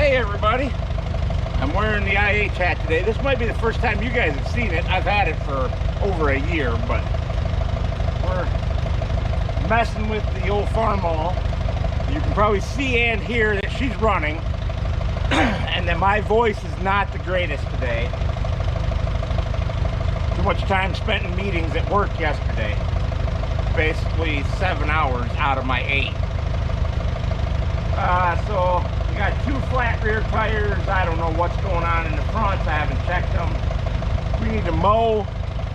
Hey everybody, I'm wearing the IH hat today. This might be the first time you guys have seen it. I've had it for over a year, but we're messing with the old farm mall. You can probably see and hear that she's running and that my voice is not the greatest today. Too much time spent in meetings at work yesterday. Basically 7 hours out of my 8. So we got 2 flat rear tires. I don't know what's going on in the fronts. I haven't checked them. We need to mow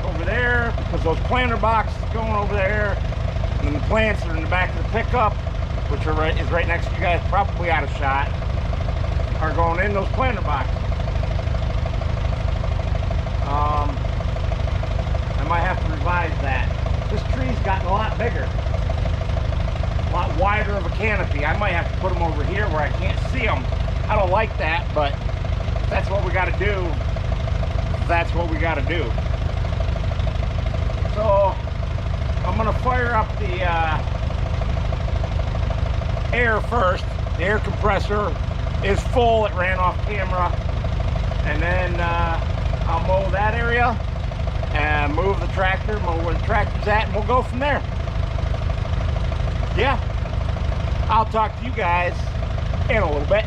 over there because those planter boxes going over there, and then the plants are in the back of the pickup, which is right next to you guys, probably out of shot, are going in those planter boxes. I might have to revise that. This tree's gotten a lot bigger. A lot wider of a canopy. I might have to put them over here where I can't see them. I don't like that, but that's what we got to do. That's what we got to do. So I'm gonna fire up the air first. The air compressor is full. It ran off camera, and then I'll mow that area and move the tractor, mow where the tractor's at, and we'll go from there. Yeah, I'll talk to you guys in a little bit.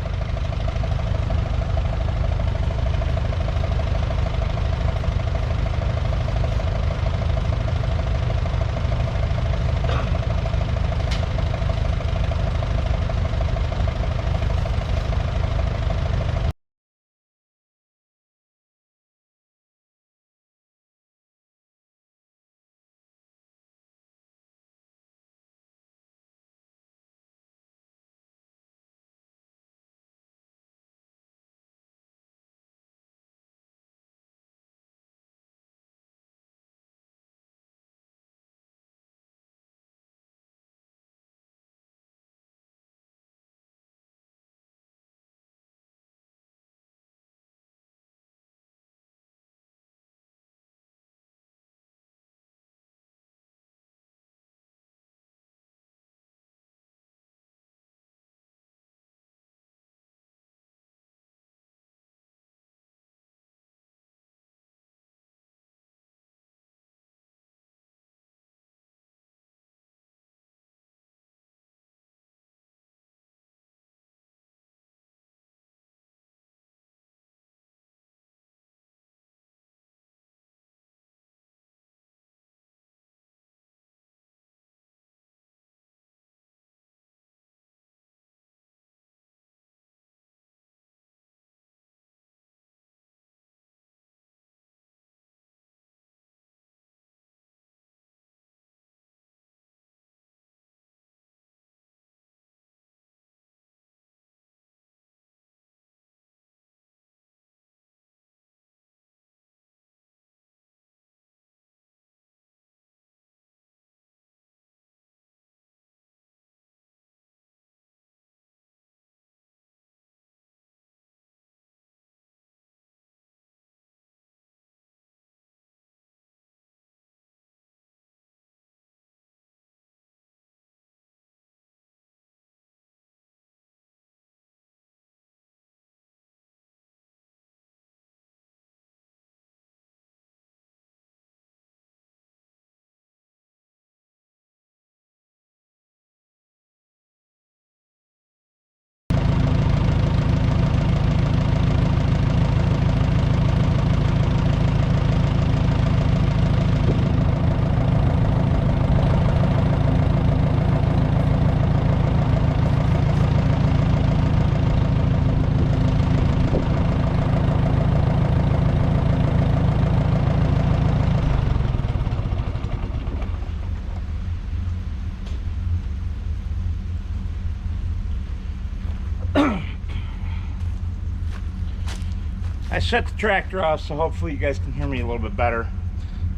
I shut the tractor off, so hopefully you guys can hear me a little bit better.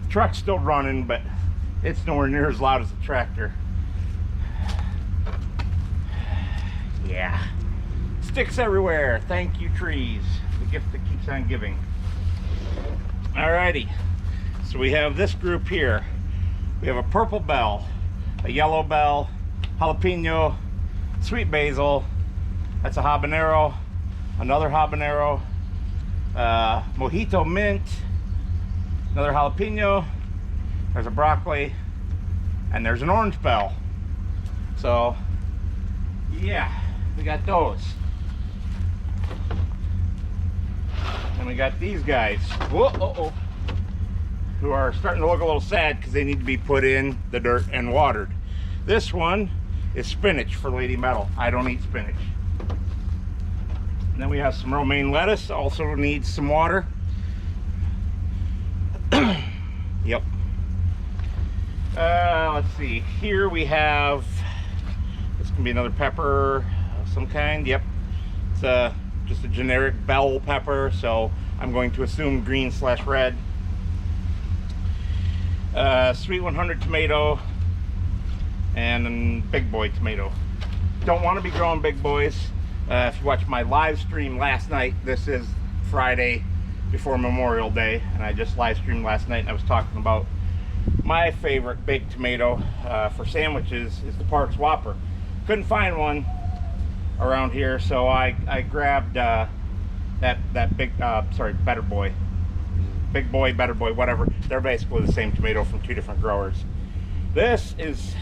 The truck's still running, but it's nowhere near as loud as the tractor. Yeah. Sticks everywhere. Thank you, trees. The gift that keeps on giving. Alrighty. So we have this group here. We have a purple bell, a yellow bell, jalapeno, sweet basil, that's a habanero, another habanero, mojito mint, another jalapeno, there's a broccoli, and there's an orange bell. So yeah, we got those. And we got these guys, whoa, who are starting to look a little sad because they need to be put in the dirt and watered. This one is spinach for Lady Metal. I don't eat spinach. And then we have some romaine lettuce, also needs some water. Yep. Let's see, here we have, this can be another pepper of some kind. Yep, it's just a generic bell pepper, so I'm going to assume green/red. Sweet 100 tomato and big boy tomato. Don't want to be growing big boys. If you watched my live stream last night, this is Friday before Memorial Day, and I just live streamed last night and I was talking about my favorite baked tomato for sandwiches is the Parks Whopper. Couldn't find one around here, so I grabbed that big, sorry, Better Boy. Big Boy, Better Boy, whatever. They're basically the same tomato from two different growers. This is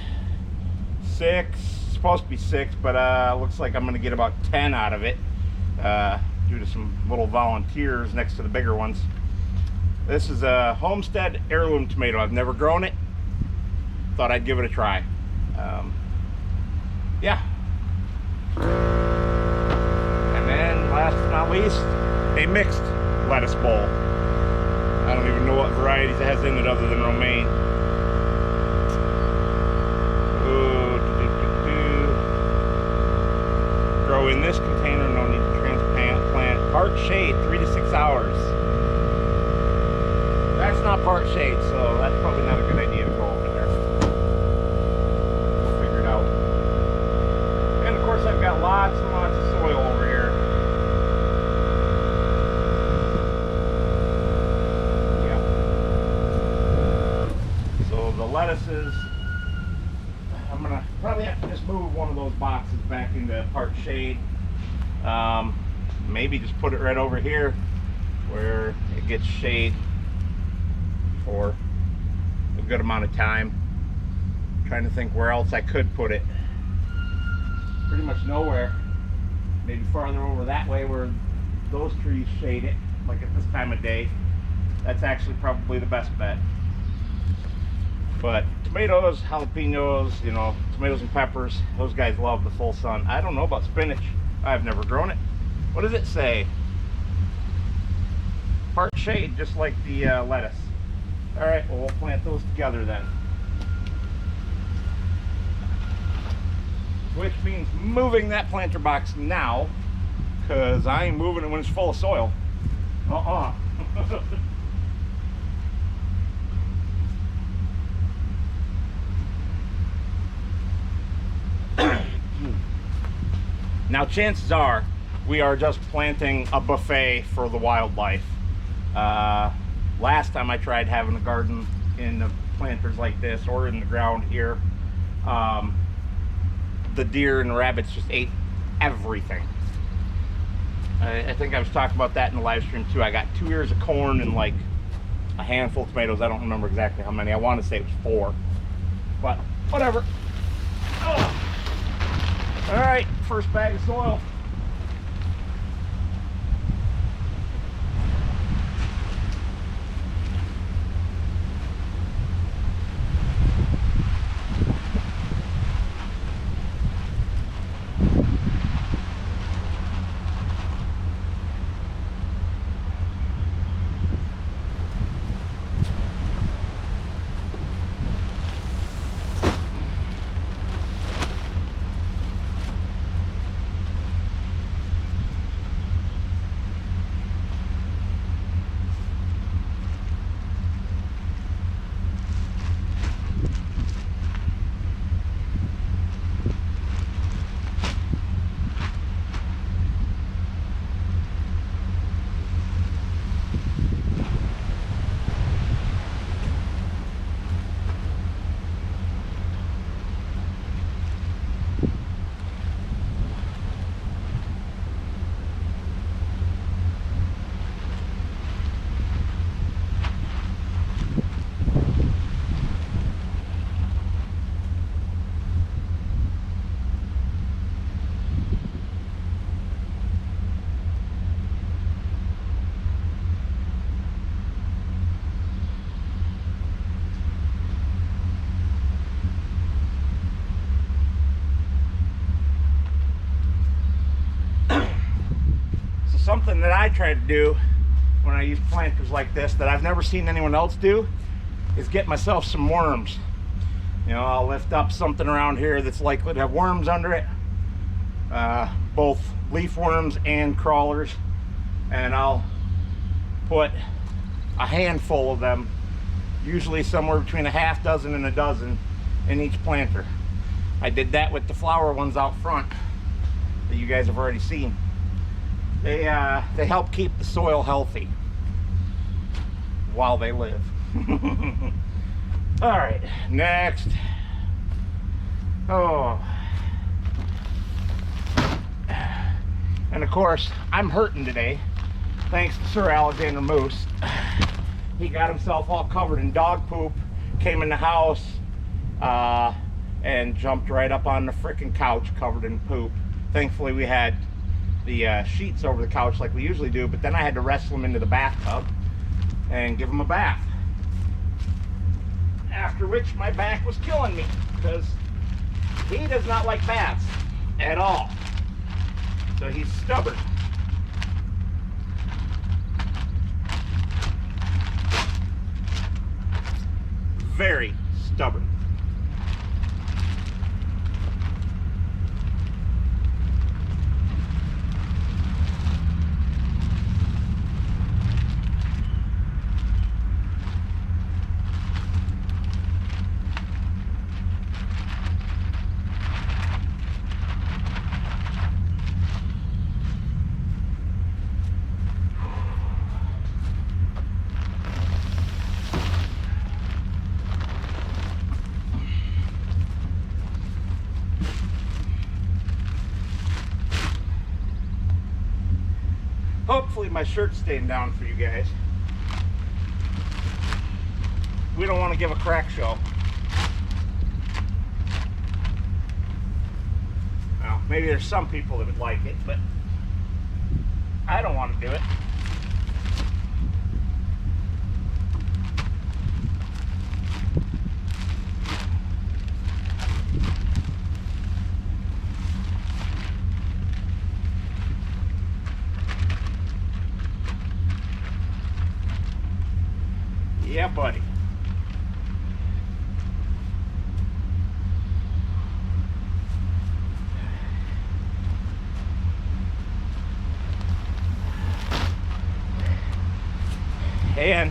6, supposed to be 6, but looks like I'm gonna get about 10 out of it due to some little volunteers next to the bigger ones. This is a Homestead heirloom tomato. I've never grown it. Thought I'd give it a try. Yeah. And then last but not least, a mixed lettuce bowl. I don't even know what varieties it has in it other than romaine. Grow in this container, no need to transplant. Part shade, 3 to 6 hours. That's not part shade, so that's probably not a good idea to go over there. We'll figure it out. And of course I've got lots and lots of soil over here. Lettuces, I'm gonna probably have to just move one of those boxes back into part shade. Maybe just put it right over here where it gets shade for a good amount of time. I'm trying to think where else I could put it. Pretty much nowhere. Maybe farther over that way where those trees shade it, like at this time of day. That's actually probably the best bet. But tomatoes, jalapenos, you know, tomatoes and peppers, those guys love the full sun. I don't know about spinach. I've never grown it. What does it say? Part shade, just like the lettuce. All right, well, we'll plant those together then. Which means moving that planter box now, because I ain't moving it when it's full of soil. Now chances are we are just planting a buffet for the wildlife. Last time I tried having a garden in the planters like this or in the ground here, the deer and the rabbits just ate everything. I think I was talking about that in the live stream too. I got 2 ears of corn and like a handful of tomatoes. I don't remember exactly how many. I want to say it was 4, but whatever. Oh. All right, first bag of soil. something that I try to do when I use planters like this that I've never seen anyone else do is get myself some worms. You know, I'll lift up something around here that's likely to have worms under it, both leaf worms and crawlers, and I'll put a handful of them, usually somewhere between a half dozen and a dozen in each planter. I did that with the flower ones out front that you guys have already seen. They help keep the soil healthy while they live. All right, next. Oh, and of course I'm hurting today thanks to Sir Alexander Moose. He got himself all covered in dog poop, came in the house, and jumped right up on the frickin' couch covered in poop. Thankfully we had the sheets over the couch like we usually do, but then I had to wrestle him into the bathtub and give him a bath. After which my back was killing me because he does not like baths at all. So he's stubborn. Very stubborn. Hopefully my shirt's staying down for you guys. We don't want to give a crack show. Well, maybe there's some people that would like it, but I don't want to do it. Yeah, buddy. And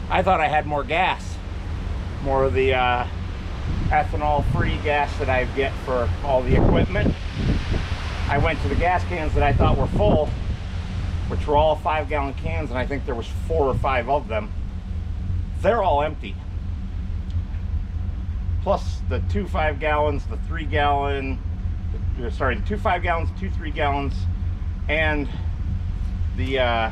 I thought I had more gas, more of the ethanol-free gas that I get for all the equipment. I went to the gas cans that I thought were full, which were all 5-gallon cans, and I think there was 4 or 5 of them. They're all empty. Plus the 2 5-gallons, the 3-gallon, sorry, the 2 5-gallons, 2 3-gallons, and the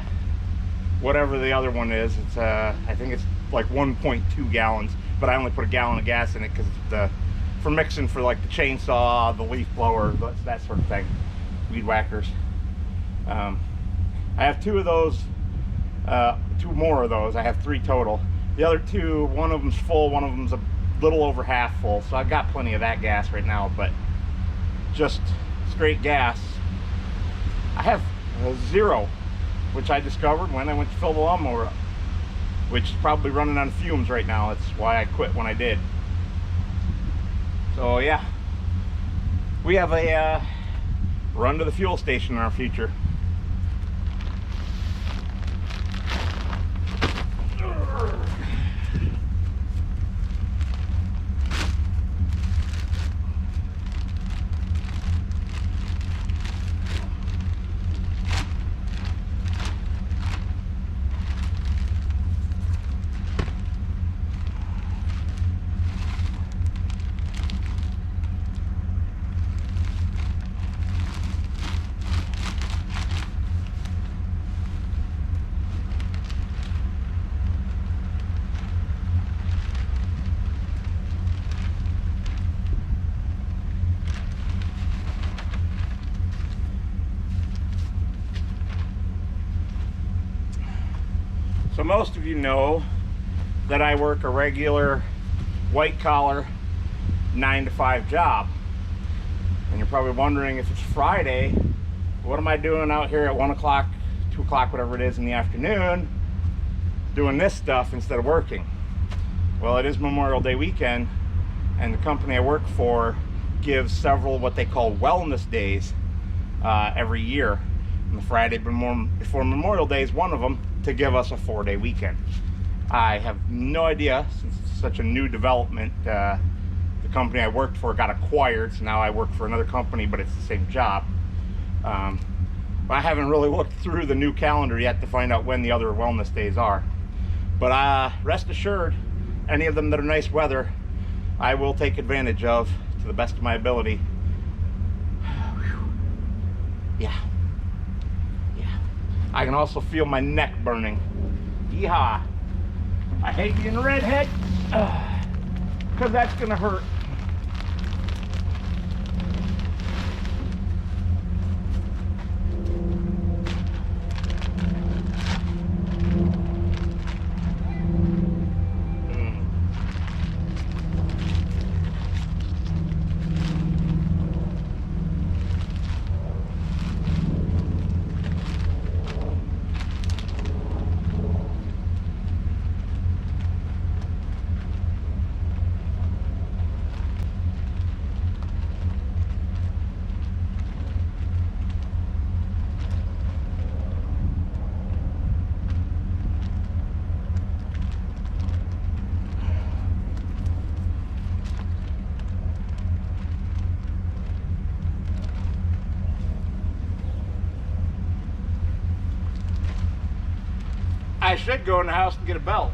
whatever the other one is. It's I think it's like 1.2 gallons, but I only put a gallon of gas in it because it's for mixing for like the chainsaw, the leaf blower, that sort of thing, weed whackers. I have 2 of those, 2 more of those. I have 3 total. The other 2, one of them's full, one of them's a little over half full, so I've got plenty of that gas right now. But just straight gas, I have 0, which I discovered when I went to fill the lawnmower up, which is probably running on fumes right now. That's why I quit when I did. So yeah, we have a run to the fuel station in our future. So most of you know that I work a regular white collar 9 to 5 job, and you're probably wondering, if it's Friday, What am I doing out here at 1 o'clock, 2 o'clock, whatever it is in the afternoon, doing this stuff instead of working? Well, it is Memorial Day weekend, and the company I work for gives several what they call wellness days every year. And the Friday before Memorial Day is one of them, to give us a 4-day weekend. I have no idea, since it's such a new development. The company I worked for got acquired, so now I work for another company, but it's the same job. I haven't really looked through the new calendar yet to find out when the other wellness days are. But rest assured, any of them that are nice weather, I will take advantage of to the best of my ability. Yeah. I can also feel my neck burning. Yeehaw. I hate being a redhead, because that's gonna hurt. I should go in the house and get a belt.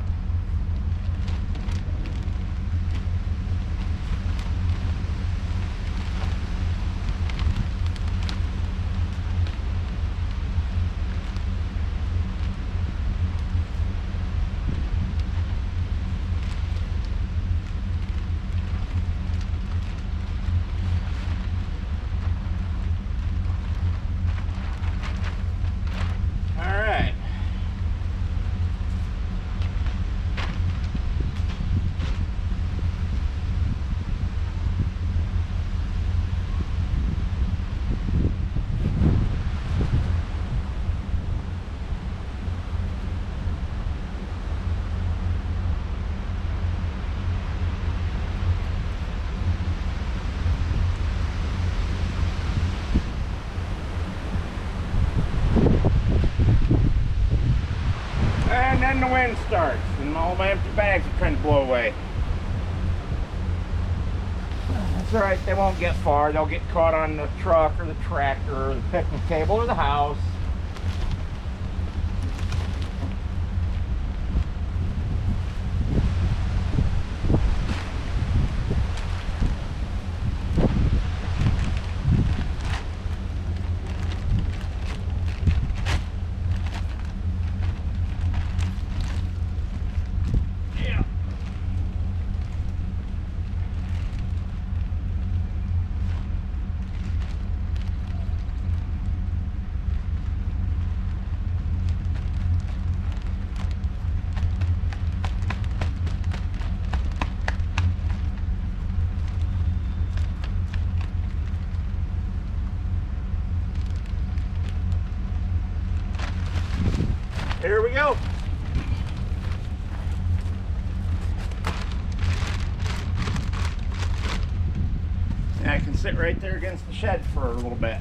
And then the wind starts, and all my empty bags are trying to blow away. That's all right, they won't get far. They'll get caught on the truck or the tractor or the picnic table or the house. Here we go. And I can sit right there against the shed for a little bit.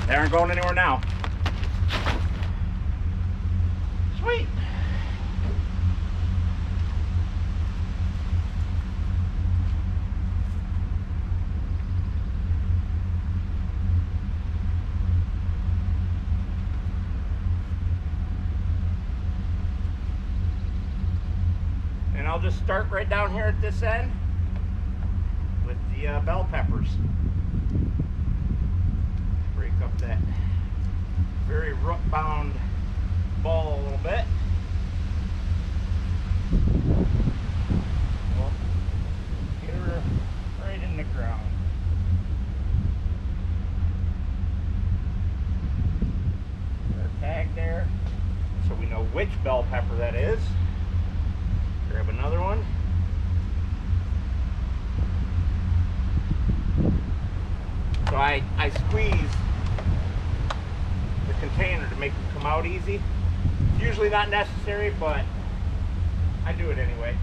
They aren't going anywhere now. Sweet. I'll just start right down here at this end with the bell peppers. Break up that very root-bound ball a little bit. Well, get her right in the ground. Tag there, so we know which bell pepper that is. Grab another one. So I squeeze the container to make them come out easy. Usually not necessary, but I do it anyway.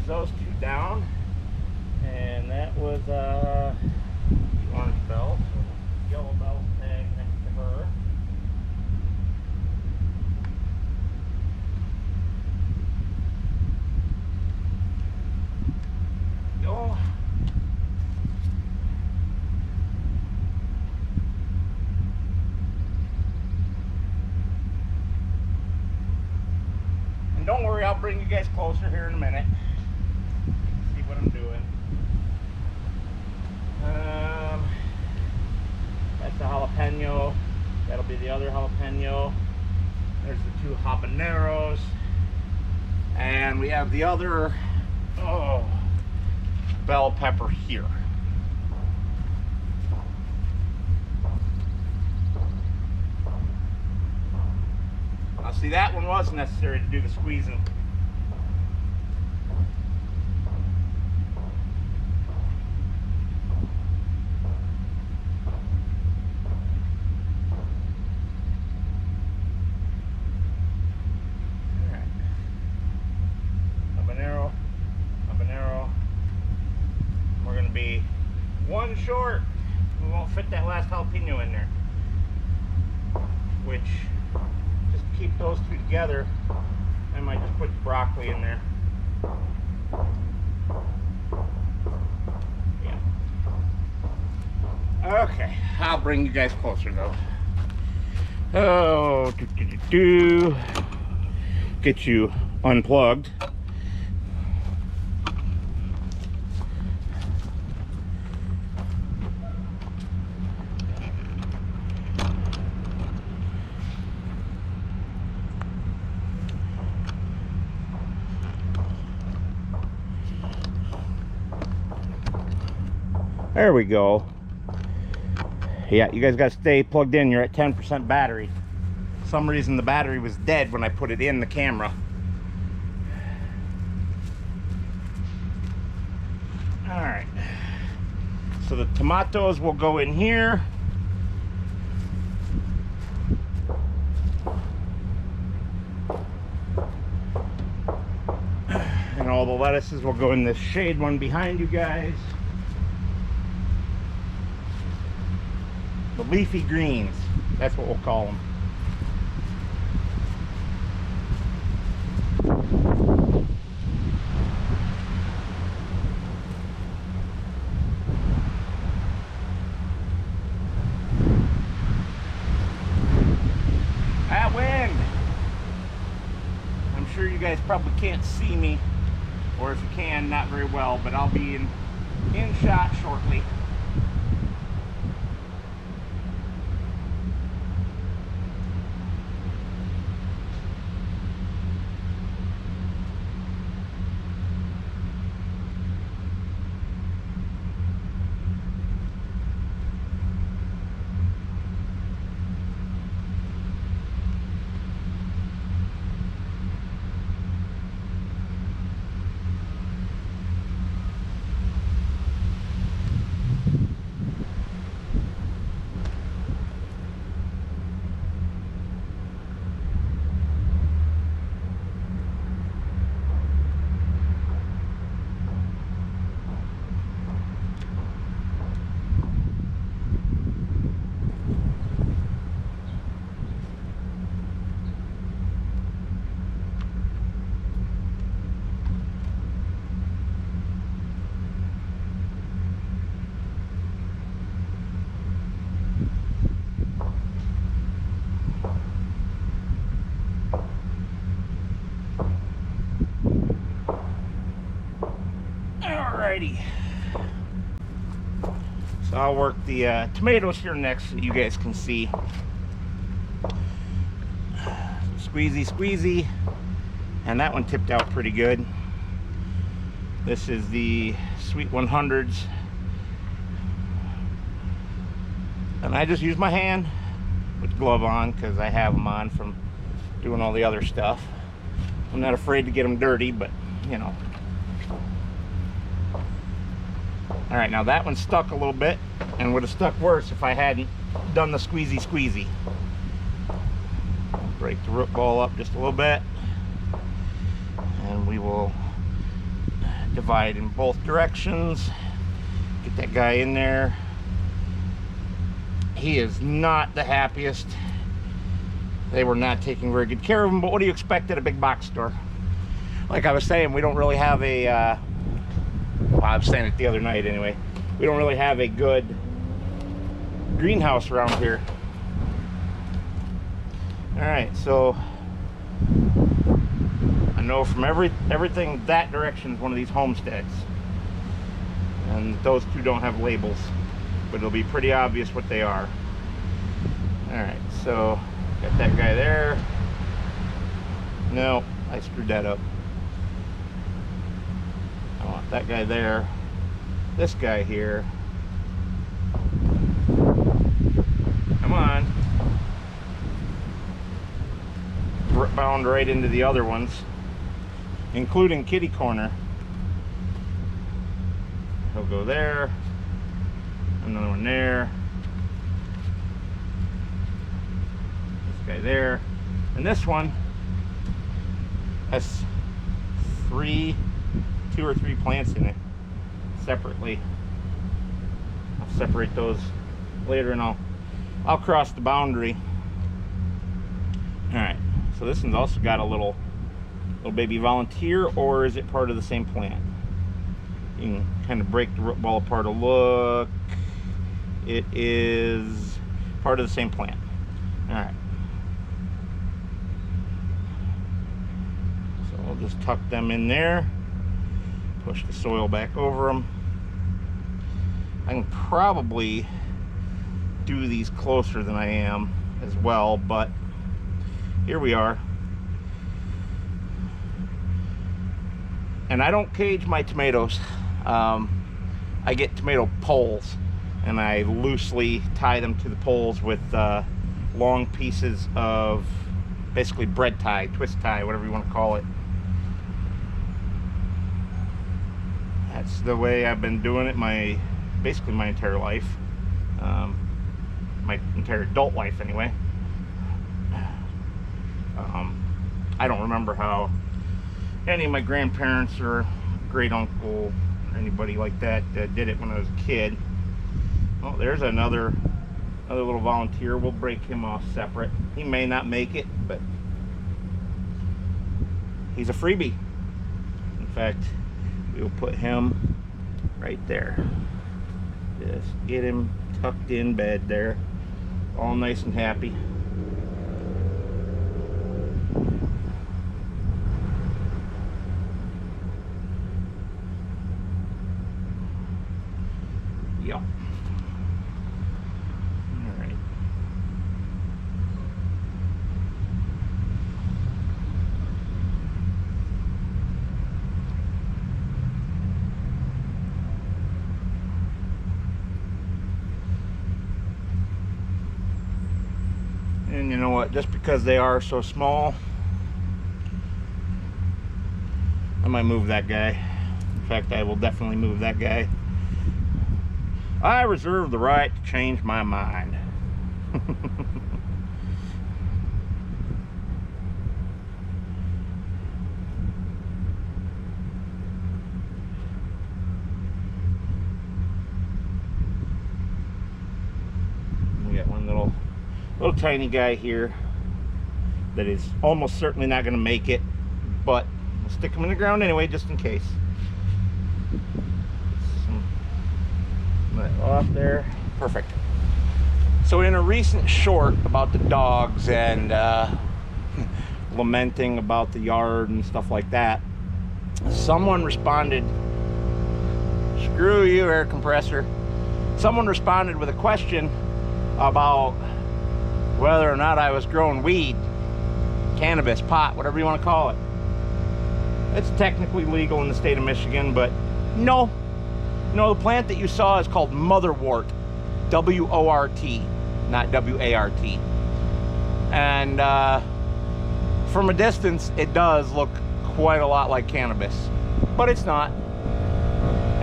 Those two down, and that was the orange bell, so yellow bell tag next to her. Go. And don't worry, I'll bring you guys closer here in a minute. What I'm doing. That's the jalapeno. That'll be the other jalapeno. There's the two habaneros. And we have the other bell pepper here. Now see, that one was necessary to do the squeezing. One short. We won't fit that last jalapeno in there. Which, just to keep those two together, I might just put the broccoli in there. Yeah. Okay, I'll bring you guys closer though. Oh, get you unplugged. There we go. Yeah, you guys got to stay plugged in. You're at 10% battery. For some reason the battery was dead when I put it in the camera. All right. So the tomatoes will go in here. And all the lettuces will go in this shade one behind you guys. The leafy greens, that's what we'll call them. That wind! I'm sure you guys probably can't see me, or if you can, not very well, but I'll be in shot shortly. Alrighty. So I'll work the tomatoes here next so you guys can see. Squeezy, squeezy. And that one tipped out pretty good. This is the Sweet 100s. And I just use my hand with the glove on because I have them on from doing all the other stuff. I'm not afraid to get them dirty, but you know. All right, now that one stuck a little bit and would have stuck worse if I hadn't done the squeezy squeezy. Break the root ball up just a little bit, and we will divide in both directions. Get that guy in there. He is not the happiest. They were not taking very good care of him, but what do you expect at a big box store? Like I was saying, we don't really have a, well, I was saying it the other night anyway, we don't really have a good greenhouse around here. All right, so I know from everything that direction is one of these homesteads, and those two don't have labels, but it'll be pretty obvious what they are. All right, so got that guy there. No, I screwed that up. I want that guy there. This guy here. Come on. Bound right into the other ones, including kitty corner. He'll go there. Another one there. This guy there. And this one has two or three plants in it separately. I'll separate those later, and I'll cross the boundary. All right, so this one's also got a little baby volunteer, or is it part of the same plant? You can kind of break the root ball apart a look. It is part of the same plant. All right. So I'll just tuck them in there. Push the soil back over them. I can probably do these closer than I am as well, but here we are. And I don't cage my tomatoes. I get tomato poles, and I loosely tie them to the poles with long pieces of basically bread tie, twist tie, whatever you want to call it. That's the way I've been doing it basically my entire life. My entire adult life anyway. I don't remember how any of my grandparents or great uncle or anybody like that did it when I was a kid. Oh, there's another little volunteer. We'll break him off separate. He may not make it, but he's a freebie. In fact, we'll put him right there. Just get him tucked in bed there, all nice and happy. Yep. All right. And you know what? Just because they are so small, I might move that guy. In fact, I will definitely move that guy. I reserve the right to change my mind. We got one little tiny guy here that is almost certainly not going to make it, but we'll stick him in the ground anyway, just in case. Off there. Perfect. So in a recent short about the dogs and lamenting about the yard and stuff like that, someone responded Screw you, air compressor. Someone responded with a question about whether or not I was growing weed, cannabis, pot, whatever you want to call it. It's technically legal in the state of Michigan, but no. No, the plant that you saw is called motherwort. W-O-R-T, not W-A-R-T. And from a distance, it does look quite a lot like cannabis, but it's not.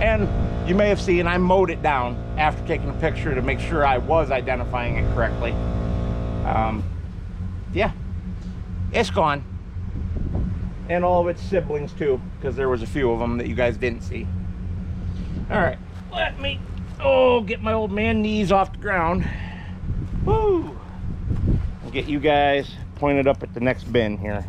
And you may have seen I mowed it down after taking a picture to make sure I was identifying it correctly. Yeah, it's gone. And all of its siblings too, because there was a few of them that you guys didn't see. All right, let me, get my old man knees off the ground. Woo! I'll get you guys pointed up at the next bin here.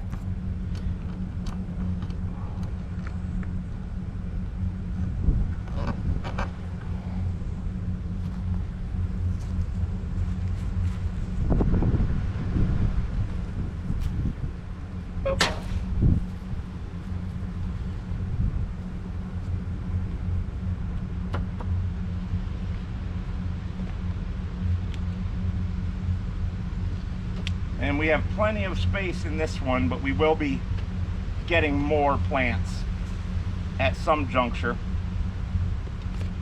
And we have plenty of space in this one, but we will be getting more plants at some juncture.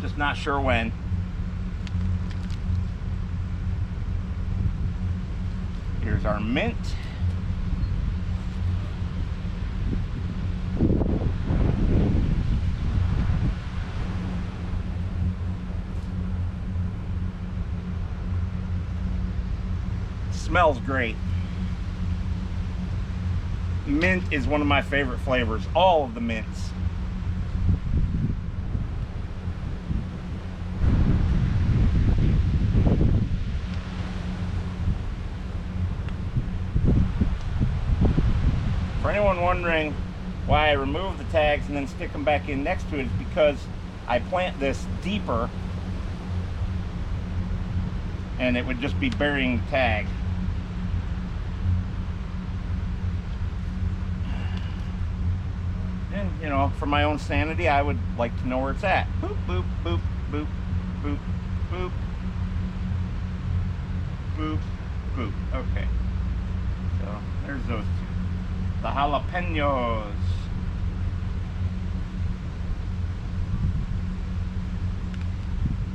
Just not sure when. Here's our mint. Smells great. Mint is one of my favorite flavors, all of the mints. For anyone wondering why I remove the tags and then stick them back in next to it, it's because I plant this deeper and it would just be burying the tag. And, you know, for my own sanity, I would like to know where it's at. Boop, boop, boop, boop, boop, boop, boop, boop. Okay. So, there's those two. The jalapenos.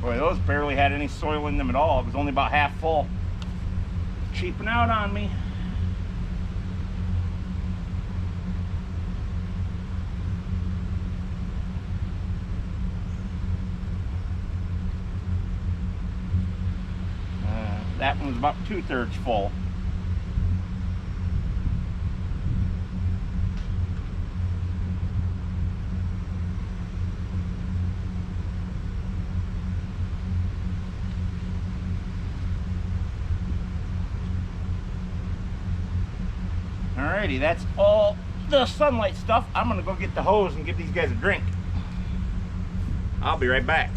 Boy, those barely had any soil in them at all. It was only about half full. Cheaping out on me. That one was about 2/3 full. Alrighty, that's all the sunlight stuff. I'm gonna go get the hose and give these guys a drink. I'll be right back.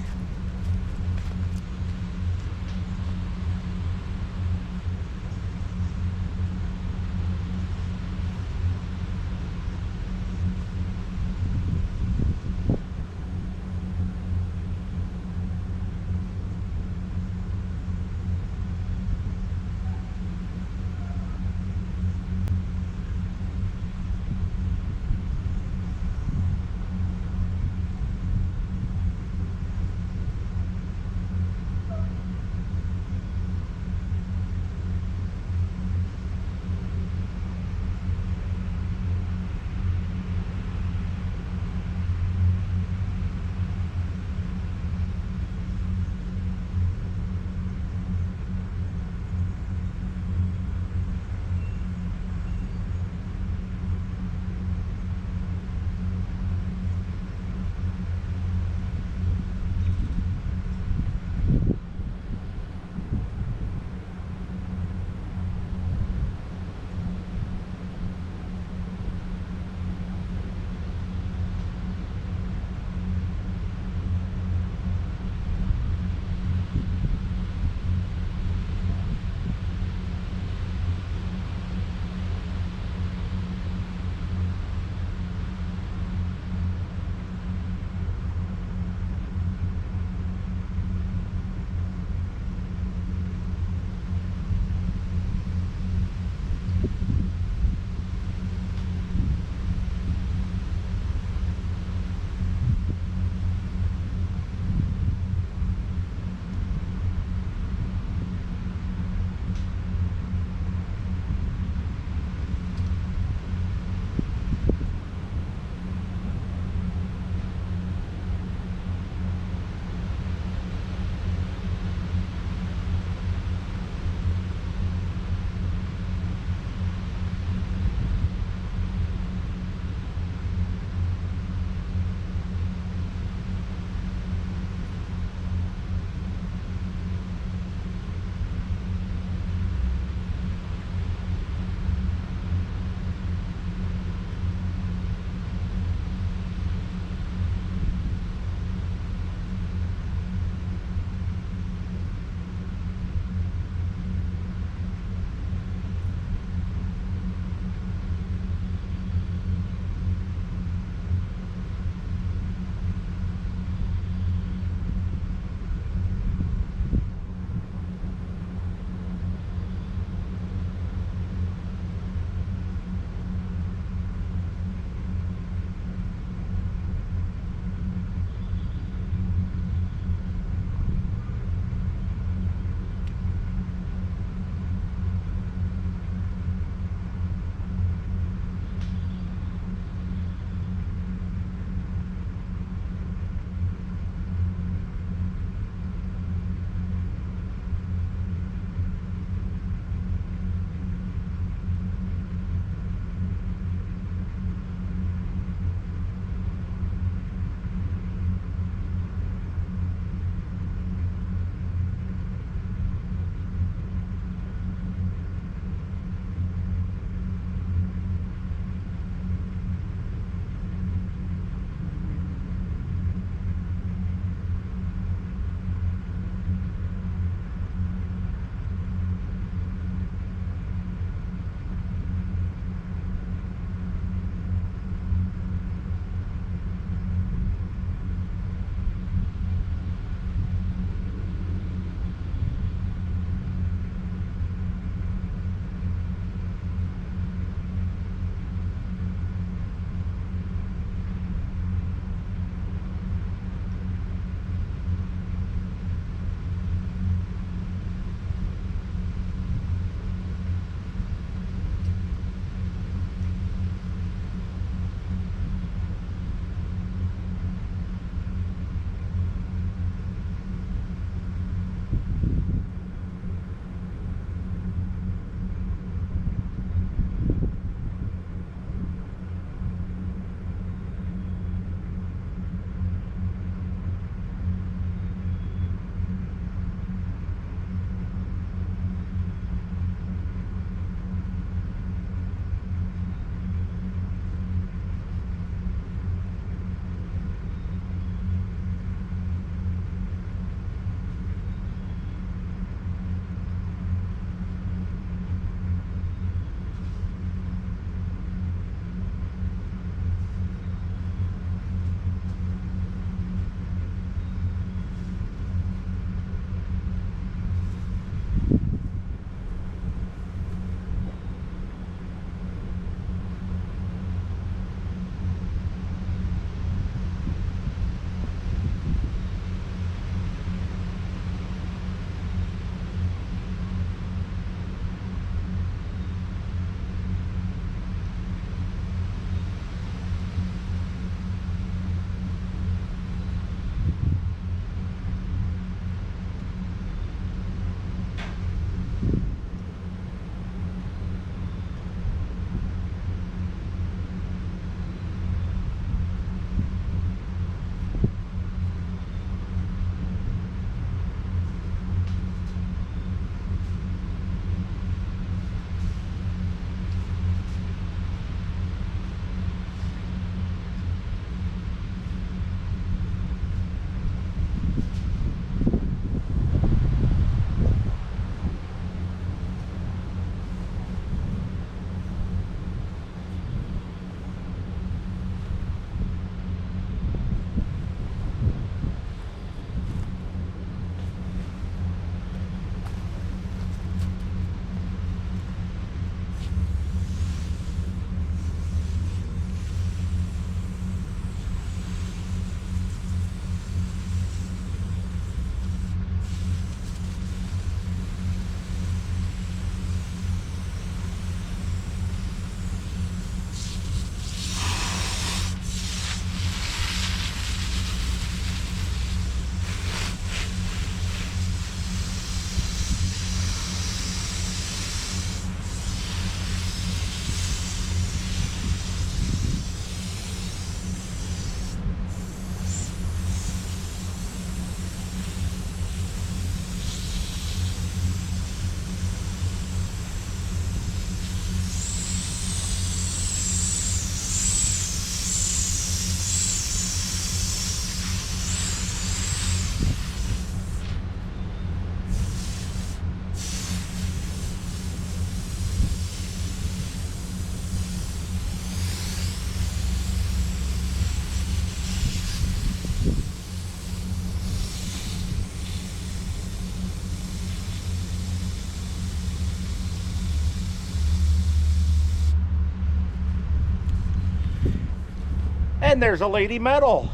And there's a Lady Metal.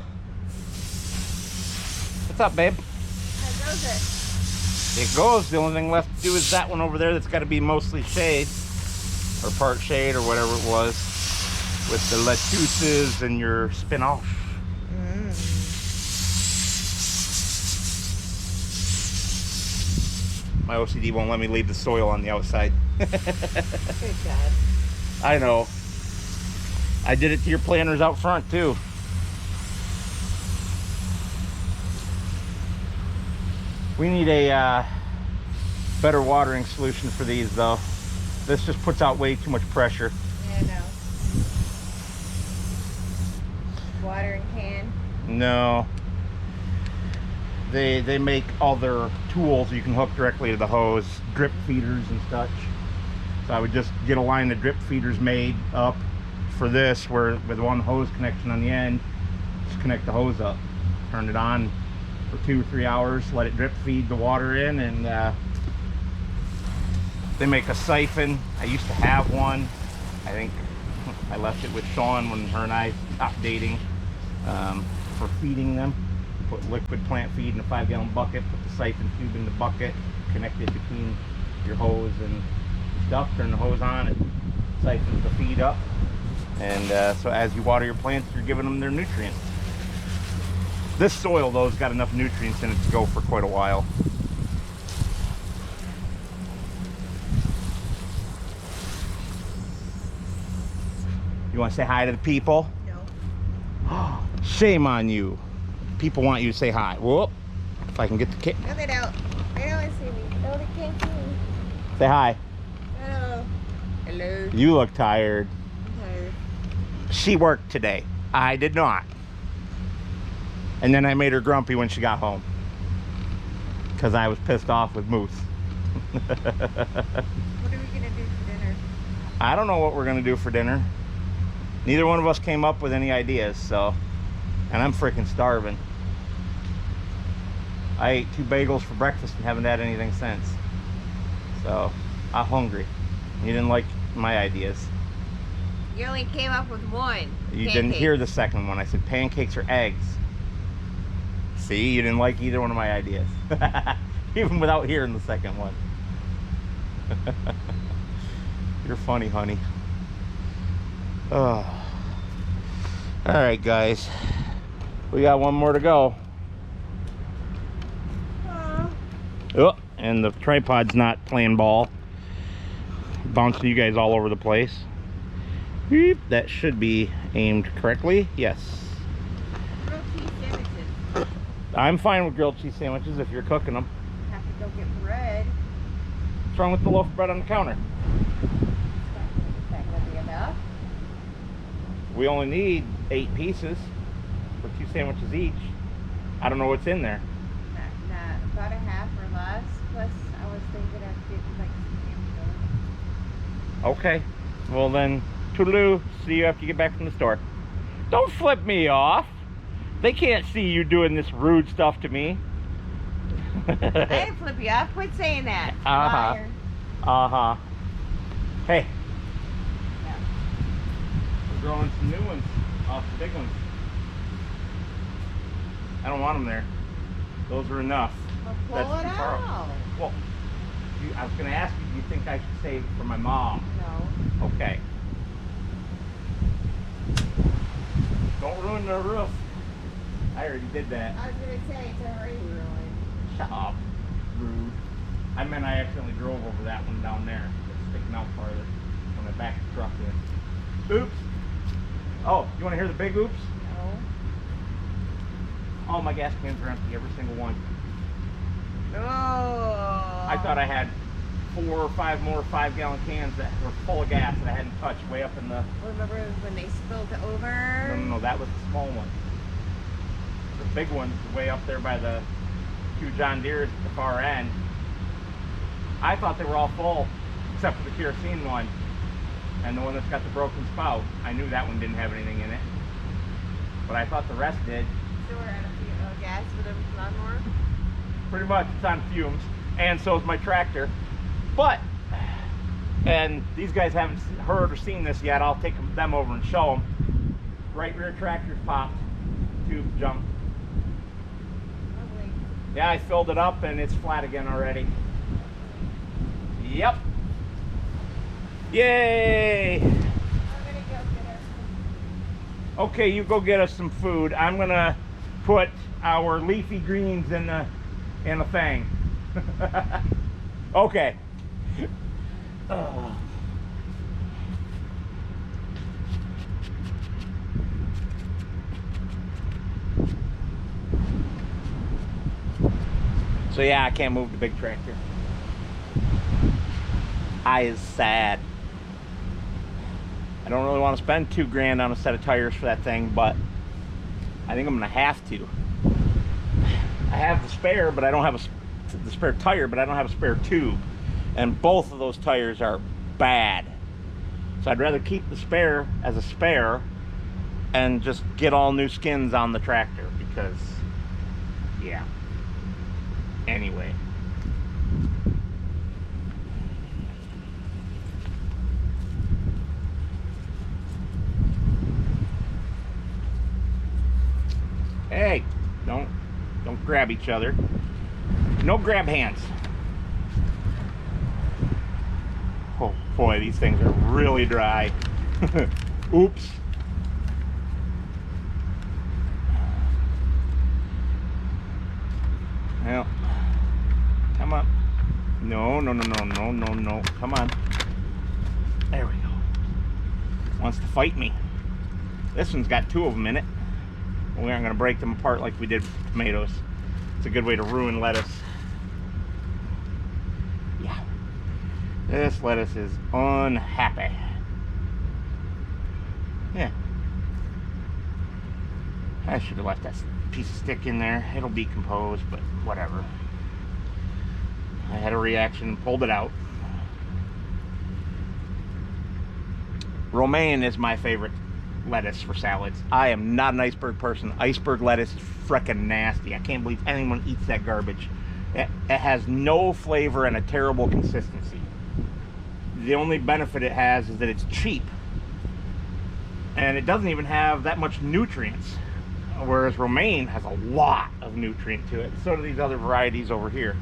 What's up, babe? How goes it? It goes. The only thing left to do is that one over there that's got to be mostly shade. Or part shade or whatever it was. With the lettuces and your spinach. My OCD won't let me leave the soil on the outside. Good job. I know. I did it to your planters out front too. We need a better watering solution for these though. This just puts out way too much pressure. Yeah, no. Watering can? No. They make all their tools you can hook directly to the hose, drip feeders and such. So I would just get a line of drip feeders made up for this, where with one hose connection on the end, just connect the hose up, turn it on for 2 or 3 hours, let it drip feed the water in, and they make a siphon. I used to have one. I think I left it with Sean when her and I stopped dating, for feeding them. Put liquid plant feed in a 5-gallon bucket, put the siphon tube in the bucket, connect it between your hose and stuff, turn the hose on, it siphons the feed up, and so as you water your plants, you're giving them their nutrients. This soil though has got enough nutrients in it to go for quite a while. You want to say hi to the people? No. Shame on you. People want you to say hi. Whoop. If I can get the kid. No, they don't. They don't want to see me. No, they can't see me. Say hi. Hello. Hello. You look tired. I'm tired. She worked today. I did not. And then I made her grumpy when she got home. Because I was pissed off with Moose. What are we going to do for dinner? I don't know what we're going to do for dinner. Neither one of us came up with any ideas, so. And I'm freaking starving. I ate 2 bagels for breakfast and haven't had anything since. So, I'm hungry. You didn't like my ideas. You only came up with one. You didn't hear the second one. I said pancakes or eggs. See, you didn't like either one of my ideas. Even without hearing the second one. You're funny, honey. Oh. All right, guys. We got one more to go. Oh, and the tripod's not playing ball. Bouncing you guys all over the place. Beep. That should be aimed correctly. Yes. Grilled cheese sandwiches. I'm fine with grilled cheese sandwiches if you're cooking them. Have to go get bread. What's wrong with the loaf of bread on the counter? Is that going to be enough? We only need 8 pieces for 2 sandwiches each. I don't know what's in there. Not about a half or less. Plus, I was thinking I'd get like some hamburger. Okay. Well then, toodaloo. See you after you get back from the store. Don't flip me off. They can't see you doing this rude stuff to me. I didn't flip you off. Quit saying that. Uh-huh. Uh-huh. Hey. Yeah. We're growing some new ones off the big ones. I don't want them there. Those are enough. Well, pull it too far. out. Well, I was going to ask you, do you think I should save it for my mom? No. Okay. Don't ruin the roof. I already did that. I was going to say, it's already ruined. Shut up. Rude. I meant I accidentally drove over that one down there. It's sticking out farther when I backed the truck in. Oops. Oh, you want to hear the big oops? No. All my gas cans are empty, every single one. Oh. I thought I had 4 or 5 more 5-gallon cans that were full of gas that I hadn't touched way up in the... Remember when they spilled over? No, that was the small one. The big one's way up there by the 2 John Deeres at the far end. I thought they were all full, except for the kerosene one. And the one that's got the broken spout. I knew that one didn't have anything in it. But I thought the rest did. still at a gas with a lawnmower? Pretty much, it's on fumes, and so is my tractor. But, and these guys haven't heard or seen this yet. I'll take them over and show them. Right rear tractor's popped. Tube jumped. Lovely. Yeah, I filled it up and it's flat again already. Yep. Yay! I'm gonna go get her. Okay, you go get us some food. I'm gonna put our leafy greens in the thing. Okay. So yeah, I can't move the big tractor. I is sad. I don't really want to spend $2 on a set of tires for that thing, but I think I'm gonna have to. I have the spare, but I don't have the spare tire, but I don't have a spare tube, and both of those tires are bad. So I'd rather keep the spare as a spare and just get all new skins on the tractor, because yeah. Anyway. Hey, don't grab each other. No grab hands. Oh boy, these things are really dry. Oops. Well, come on. No. Come on. There we go. Wants to fight me. This one's got 2 of them in it. We aren't going to break them apart like we did with tomatoes. It's a good way to ruin lettuce. Yeah. This lettuce is unhappy. Yeah. I should have left that piece of stick in there. It'll decompose, but whatever. I had a reaction and pulled it out. Romaine is my favorite lettuce for salads. I am not an iceberg person. Iceberg lettuce is frickin' nasty. I can't believe anyone eats that garbage. It has no flavor and a terrible consistency. The only benefit it has is that it's cheap. And it doesn't even have that much nutrients. Whereas romaine has a lot of nutrient to it. So do these other varieties over here.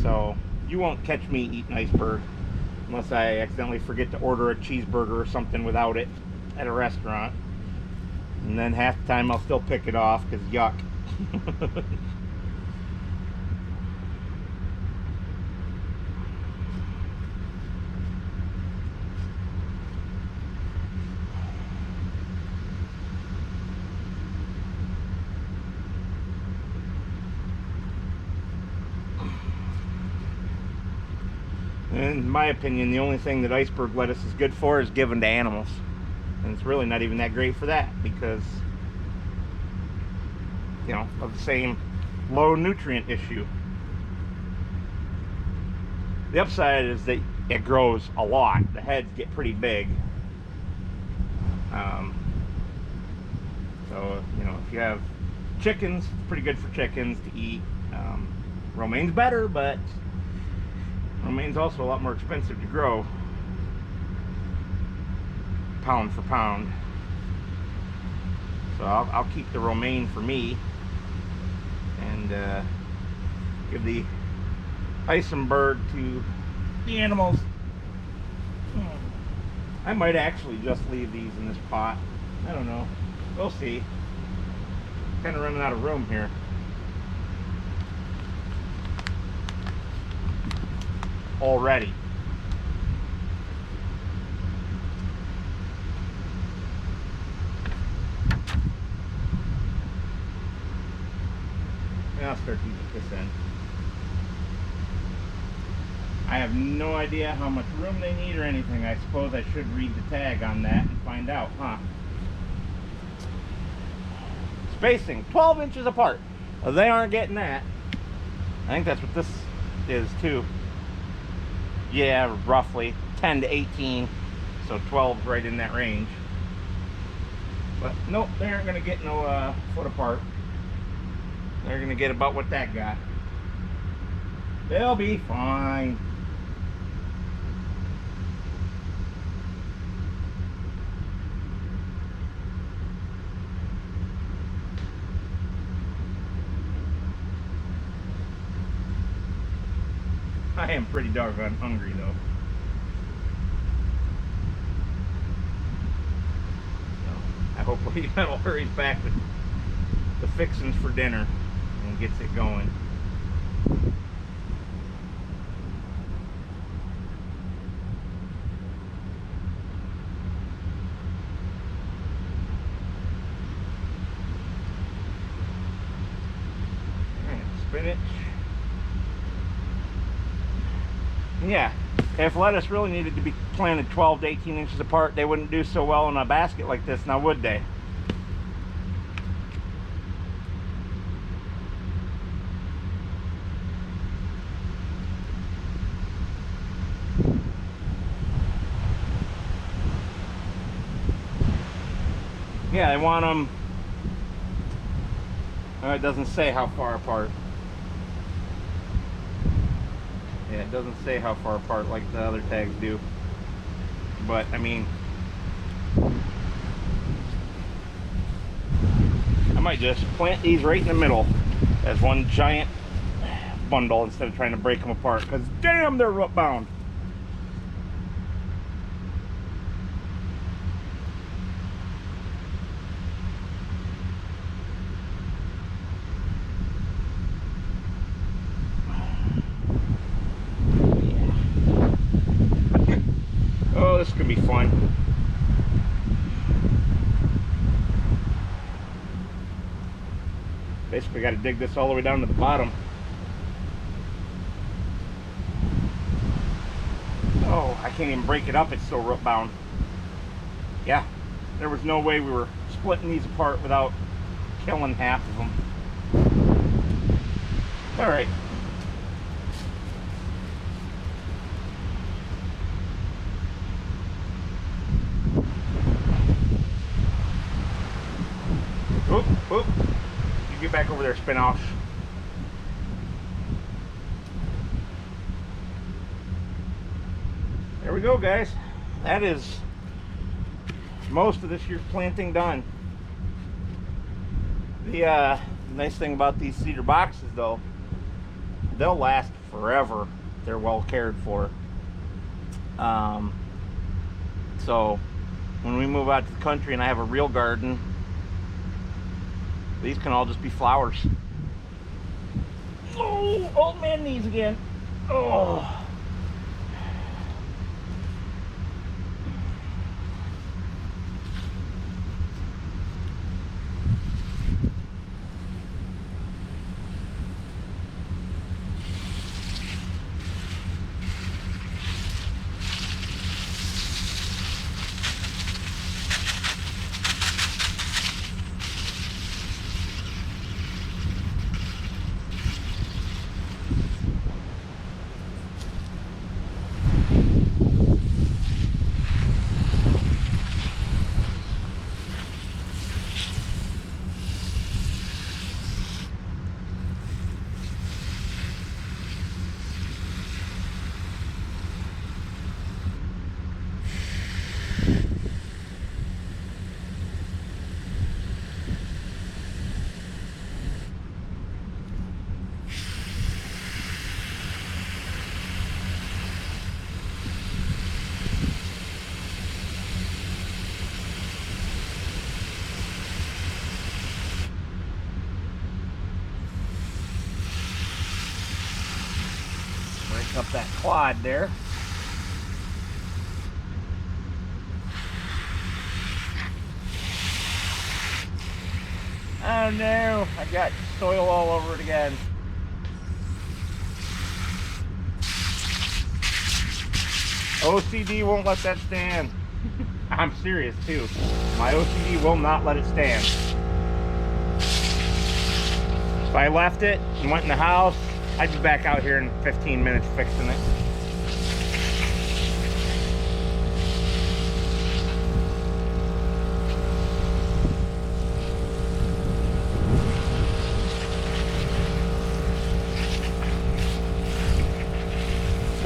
So you won't catch me eating iceberg unless I accidentally forget to order a cheeseburger or something without it at a restaurant. And then half the time I'll still pick it off because yuck. In my opinion, the only thing that iceberg lettuce is good for is given to animals. And it's really not even that great for that because, you know, of the same low nutrient issue. The upside is that it grows a lot. The heads get pretty big. So, you know, if you have chickens, it's pretty good for chickens to eat. Romaine's better, but romaine's also a lot more expensive to grow, pound for pound. So I'll keep the romaine for me and give the iceberg to the animals. I might actually just leave these in this pot. I don't know. We'll see. Kind of running out of room here. Already. And I'll start using this in. I have no idea how much room they need or anything. I suppose I should read the tag on that and find out, huh? Spacing 12 inches apart. Well, they aren't getting that. I think that's what this is too. Yeah, roughly 10 to 18, so 12's right in that range. But nope, they aren't gonna get no foot apart. They're gonna get about what that got. They'll be fine. I am pretty doggone hungry though. So I hope Metal hurries back with the fixings for dinner and gets it going. Spinach. Yeah, if lettuce really needed to be planted 12 to 18 inches apart, they wouldn't do so well in a basket like this, now would they? Yeah, they want them, it doesn't say how far apart. Yeah, it doesn't say how far apart like the other tags do. But, I mean, I might just plant these right in the middle as one giant bundle instead of trying to break them apart, because damn, they're root bound. Oh, this is gonna be fun. Basically got to dig this all the way down to the bottom. Oh, I can't even break it up, it's so root bound. Yeah, there was no way we were splitting these apart without killing half of them. All right. Oop, oop. You get back over there, spinoff. There we go, guys. That is most of this year's planting done. The nice thing about these cedar boxes, though, they'll last forever. They're well cared for. So when we move out to the country and I have a real garden, these can all just be flowers. Oh, old man knees again. Oh. Up that quad there. Oh no, I got soil all over it again. OCD won't let that stand. I'm serious too. My OCD will not let it stand. If I left it and went in the house, I'd be back out here in 15 minutes fixing it.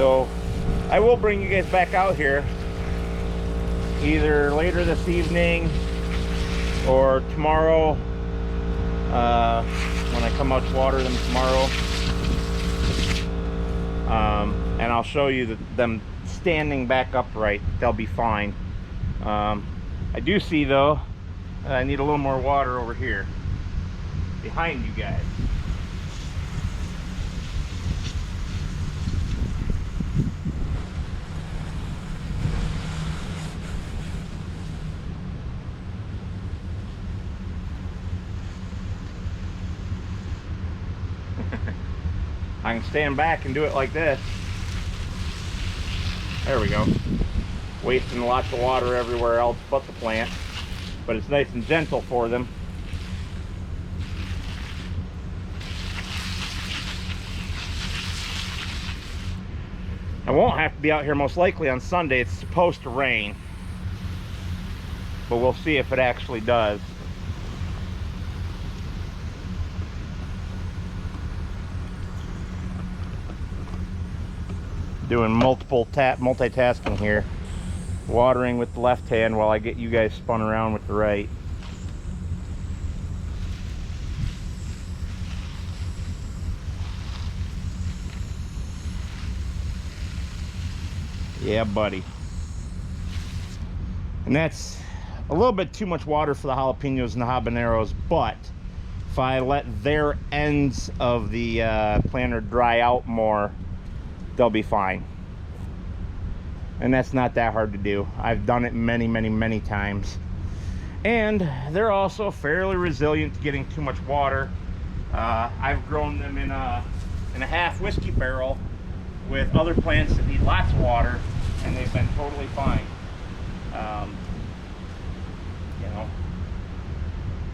So I will bring you guys back out here either later this evening or tomorrow, when I come out to water them tomorrow. And I'll show you them standing back upright. They'll be fine. I do see though, I need a little more water over here behind you guys. I can stand back and do it like this. There we go. Wasting lots of water everywhere else but the plant. But it's nice and gentle for them. I won't have to be out here most likely on Sunday. It's supposed to rain. But we'll see if it actually does. Doing multitasking here. Watering with the left hand while I get you guys spun around with the right. Yeah, buddy. And that's a little bit too much water for the jalapenos and the habaneros, but if I let their ends of the planter dry out more, they'll be fine. And that's not that hard to do. I've done it many times. And they're also fairly resilient to getting too much water. I've grown them in a half whiskey barrel with other plants that need lots of water, and they've been totally fine. You know.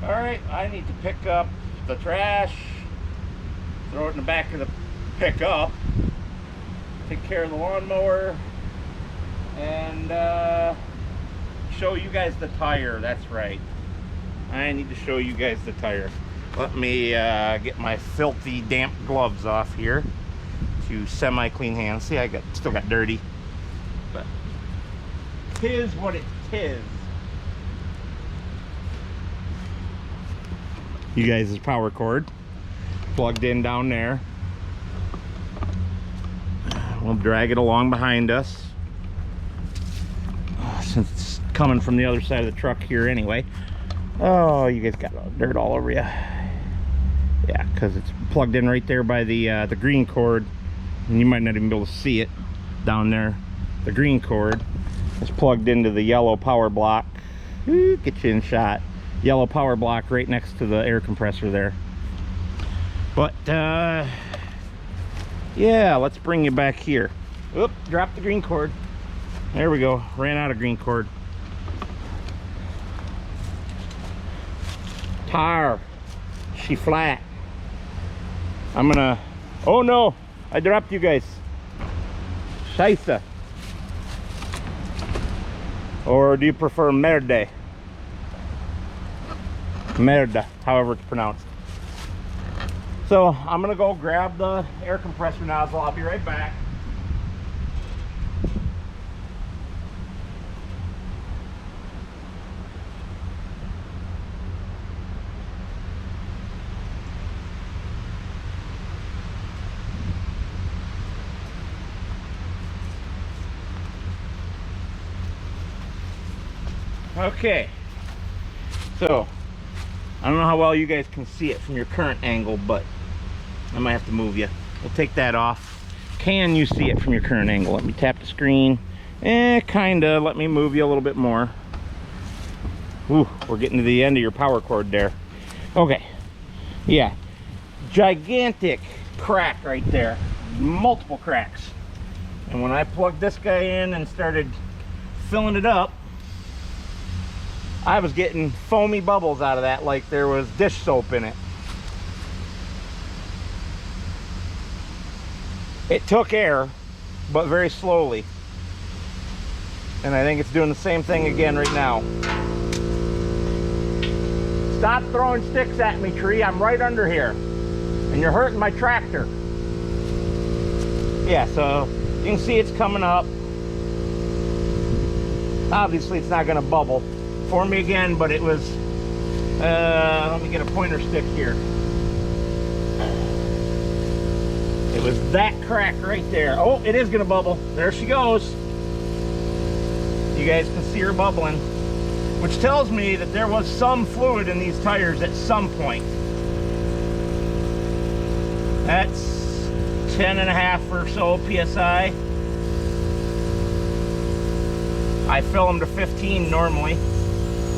All right, I need to pick up the trash, throw it in the back of the pickup, take care of the lawnmower, and show you guys the tire. That's right, I need to show you guys the tire. Let me get my filthy damp gloves off here to semi-clean hands. See, I still got dirty, but 'tis what it is. You guys' power cord plugged in down there. We'll drag it along behind us, since it's coming from the other side of the truck here anyway. Oh, you guys got dirt all over you. Yeah, because it's plugged in right there by the green cord, and you might not even be able to see it down there. The green cord is plugged into the yellow power block. Ooh, get you in shot. Yellow power block right next to the air compressor there. But yeah, let's bring you back here. Oop, drop the green cord. There we go, ran out of green cord. Tire, she flat. I'm gonna, oh no, I dropped you guys. Scheisse. Or do you prefer merde? Merda, however it's pronounced. So I'm gonna go grab the air compressor nozzle. I'll be right back. Okay, so I don't know how well you guys can see it from your current angle, but I might have to move you. We'll take that off. Can you see it from your current angle? Let me tap the screen. Kinda. Let me move you a little bit more. Ooh, we're getting to the end of your power cord there. Okay, yeah, gigantic crack right there, multiple cracks. And when I plugged this guy in and started filling it up, I was getting foamy bubbles out of that like there was dish soap in it. It took air, but very slowly. And I think it's doing the same thing again right now. Stop throwing sticks at me, tree. I'm right under here. And you're hurting my tractor. Yeah, so You can see it's coming up. Obviously it's not going to bubble for me again, but it was, let me get a pointer stick here. It was that crack right there. Oh, it is going to bubble. There she goes. You guys can see her bubbling, which tells me that there was some fluid in these tires at some point. That's 10.5 or so PSI. I fill them to 15 normally.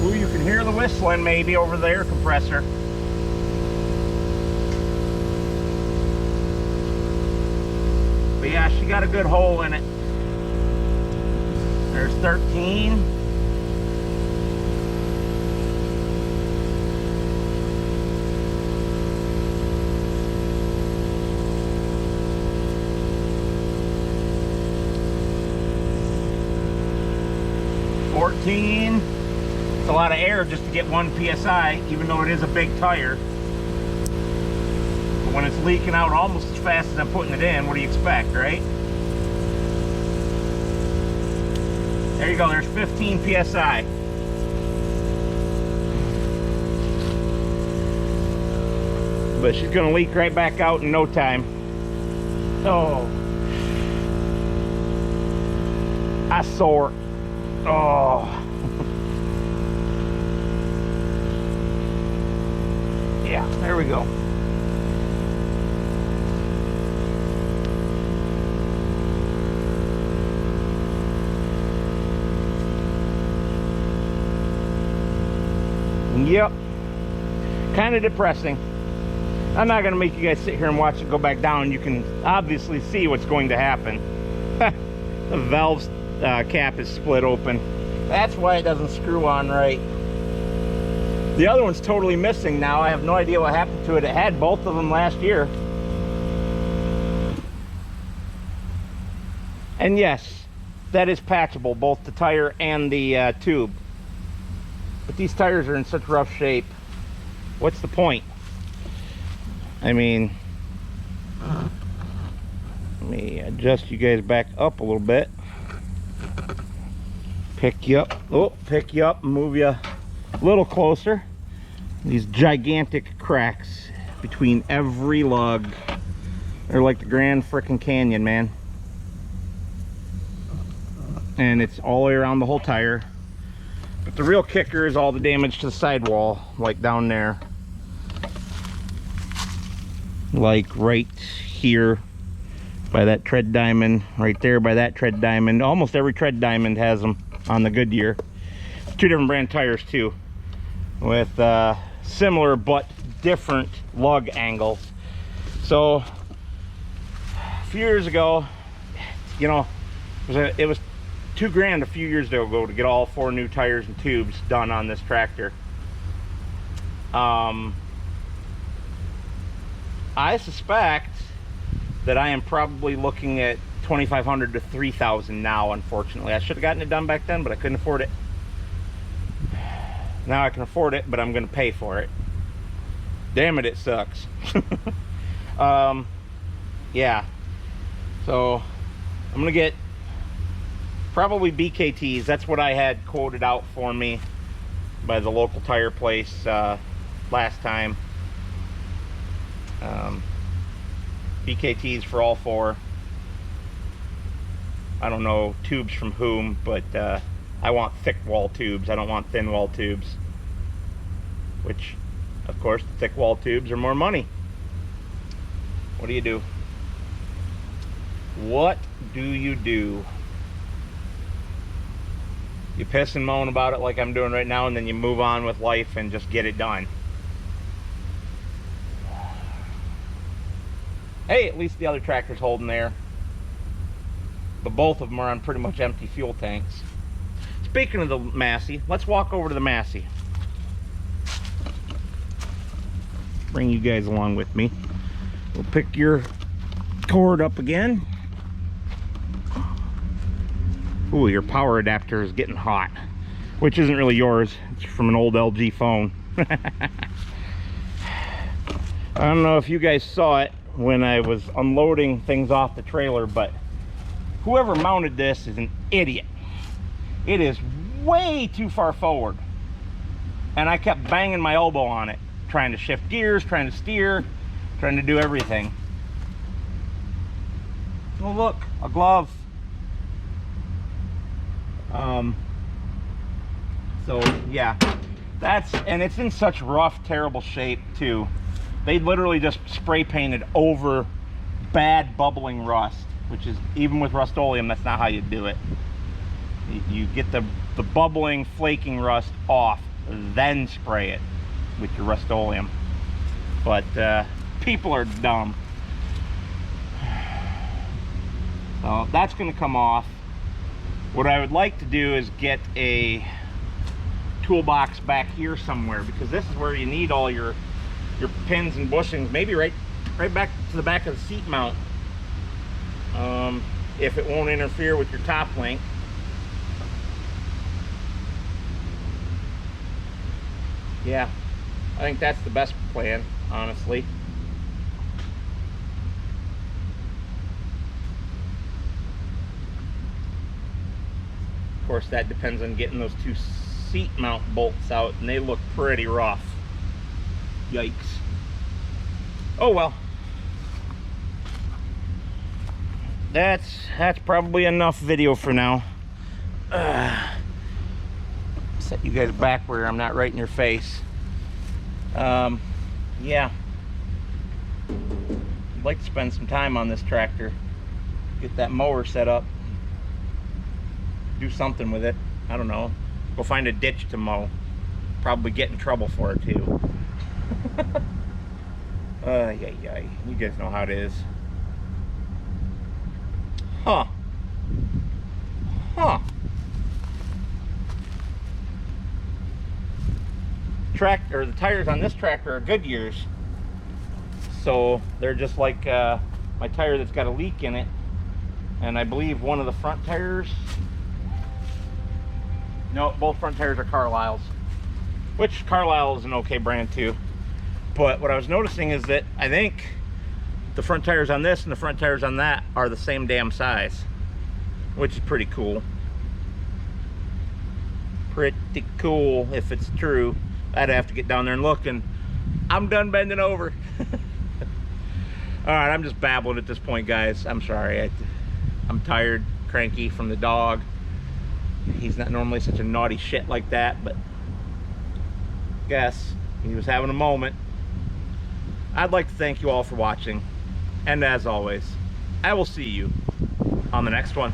Ooh, you can hear the whistling maybe over the air compressor. But yeah, she got a good hole in it. There's 13. It's a lot of air just to get 1 PSI, even though it is a big tire. But when it's leaking out almost as fast as I'm putting it in, what do you expect, right? There you go, there's 15 PSI. But she's gonna leak right back out in no time. Oh. I saw her. Oh. Yeah, there we go. Yep. Kind of depressing. I'm not going to make you guys sit here and watch it go back down. You can obviously see what's going to happen. The valve's cap is split open. That's why it doesn't screw on right. The other one's totally missing now. I have no idea what happened to it. It had both of them last year. And yes, that is patchable, both the tire and the tube. But these tires are in such rough shape. What's the point? I mean, let me adjust you guys back up a little bit. Pick you up. Oh, pick you up and move you a little closer. These gigantic cracks between every lug. They're like the Grand Frickin' Canyon, man. And it's all the way around the whole tire. But the real kicker is all the damage to the sidewall, like down there. Like right here by that tread diamond, right there by that tread diamond. Almost every tread diamond has them on the Goodyear. Two different brand tires too, with similar but different lug angles. So a few years ago, you know, it was $2,000 a few years ago to get all 4 new tires and tubes done on this tractor. I suspect that I am probably looking at $2,500 to $3,000 now. Unfortunately, I should have gotten it done back then, but I couldn't afford it. Now I can afford it, but I'm going to pay for it. Damn it, it sucks. Yeah. So I'm going to get probably BKTs. That's what I had quoted out for me by the local tire place last time. BKTs for all 4. I don't know tubes from whom, but I want thick wall tubes. I don't want thin wall tubes. Which, of course, the thick wall tubes are more money. What do you do? What do you do? You piss and moan about it like I'm doing right now, and then you move on with life and just get it done. Hey, at least the other tractor's holding there. But both of them are on pretty much empty fuel tanks. Speaking of the Massey, let's walk over to the Massey. Bring you guys along with me. We'll pick your cord up again. Ooh, your power adapter is getting hot. Which isn't really yours. It's from an old LG phone. I don't know if you guys saw it when I was unloading things off the trailer, but whoever mounted this is an idiot. It is way too far forward. And I kept banging my elbow on it, trying to shift gears, trying to steer, trying to do everything. Oh look, a glove. So yeah, and it's in such rough, terrible shape too. They literally just spray painted over bad bubbling rust, which is, even with Rust-Oleum, that's not how you do it. You get the bubbling, flaking rust off, then spray it with your Rust-Oleum. But people are dumb. So that's going to come off. What I would like to do is get a toolbox back here somewhere, because this is where you need all your pins and bushings, maybe right back to the back of the seat mount, if it won't interfere with your top link. Yeah, I think that's the best plan, honestly. Of course, that depends on getting those two seat mount bolts out, and they look pretty rough. Yikes. Oh well. That's probably enough video for now. Set you guys back where I'm not right in your face. Yeah. I'd like to spend some time on this tractor. Get that mower set up. Do something with it. I don't know. Go find a ditch to mow. Probably get in trouble for it too. Yeah. You guys know how it is. Huh. The tires on this tractor are Goodyears, so they're just like my tire that's got a leak in it, and I believe one of the front tires, no, both front tires are Carlisle's, which Carlisle is an okay brand too. But what I was noticing is that I think the front tires on this and the front tires on that are the same damn size, which is pretty cool. Pretty cool if it's true. I'd have to get down there and look, and I'm done bending over. All right, I'm just babbling at this point, guys. I'm sorry. I'm tired, cranky from the dog. He's not normally such a naughty shit like that, but guess he was having a moment. I'd like to thank you all for watching, and as always, I will see you on the next one.